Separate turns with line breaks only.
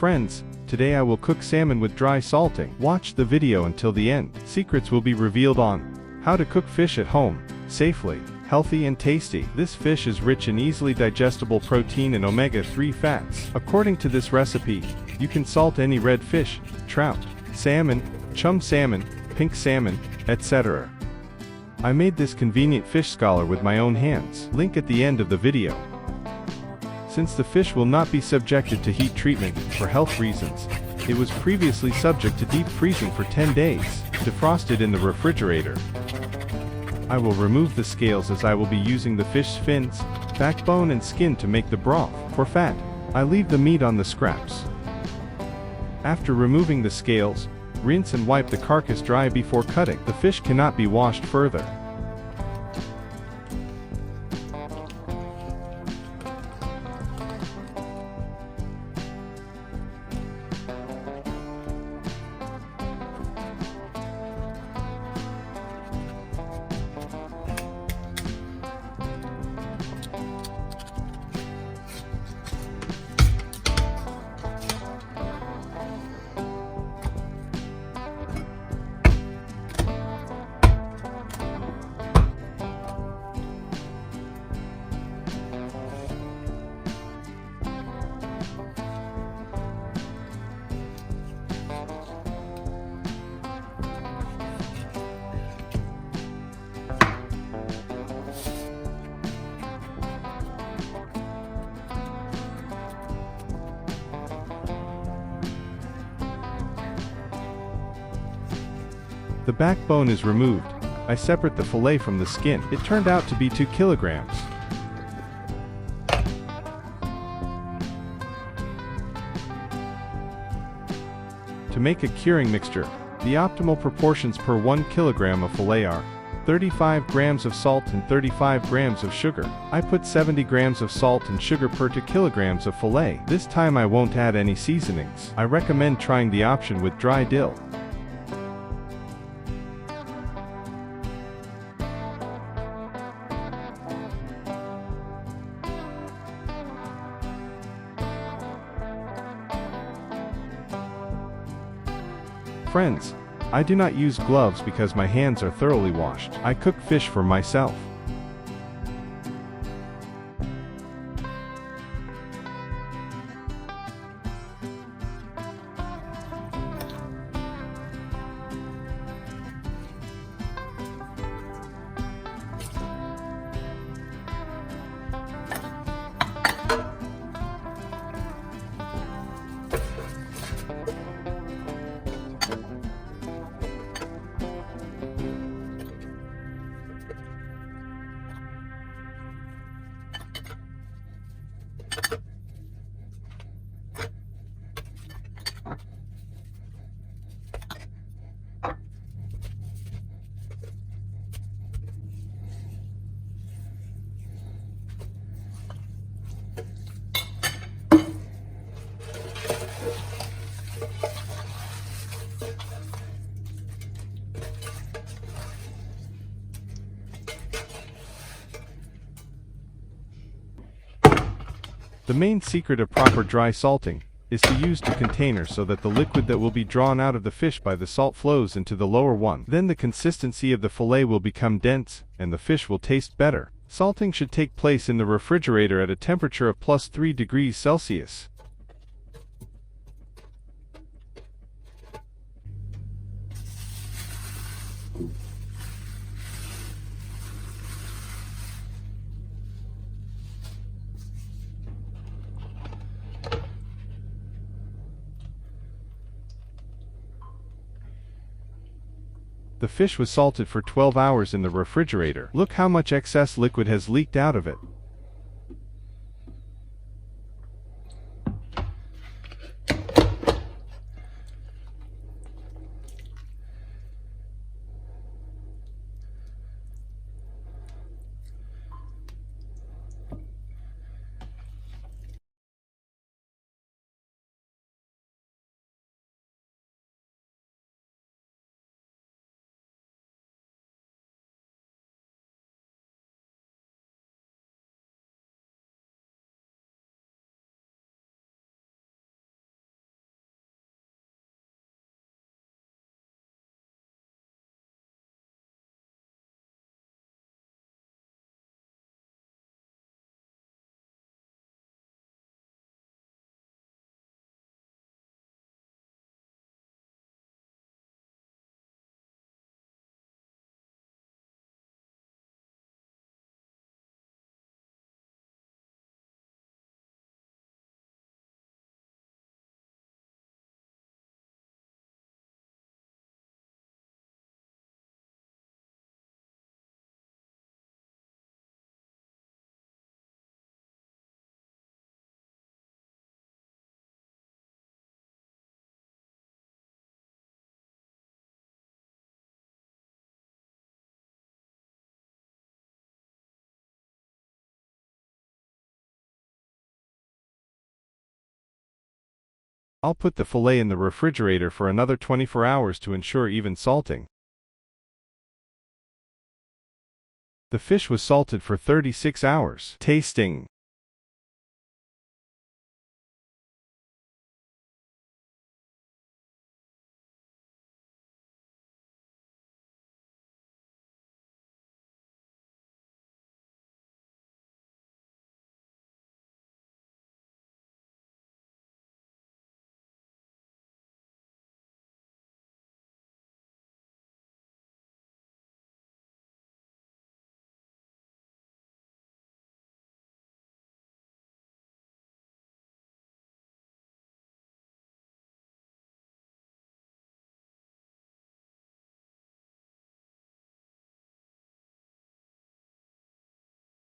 Friends, today I will cook salmon with dry salting. Watch the video until the end. Secrets will be revealed on how to cook fish at home, safely, healthy and tasty. This fish is rich in easily digestible protein and omega-3 fats. According to this recipe, you can salt any red fish, trout, salmon, chum salmon, pink salmon, etc. I made this convenient fish scholar with my own hands. Link at the end of the video. Since the fish will not be subjected to heat treatment for health reasons, it was previously subject to deep freezing for 10 days, defrosted in the refrigerator. I will remove the scales as I will be using the fish's fins, backbone and skin to make the broth. For fat, I leave the meat on the scraps. After removing the scales, rinse and wipe the carcass dry before cutting. The fish cannot be washed further. The backbone is removed. I separate the fillet from the skin. It turned out to be 2 kilograms. To make a curing mixture, the optimal proportions per 1 kilogram of fillet are 35 grams of salt and 35 grams of sugar. I put 70 grams of salt and sugar per 2 kilograms of fillet. This time I won't add any seasonings. I recommend trying the option with dry dill. Friends, I do not use gloves because my hands are thoroughly washed. I cook fish for myself. The main secret of proper dry salting is to use two containers so that the liquid that will be drawn out of the fish by the salt flows into the lower one. Then the consistency of the fillet will become dense, and the fish will taste better. Salting should take place in the refrigerator at a temperature of +3 degrees Celsius. The fish was salted for 12 hours in the refrigerator. Look how much excess liquid has leaked out of it. I'll put the fillet in the refrigerator for another 24 hours to ensure even salting. The fish was salted for 36 hours. Tasting.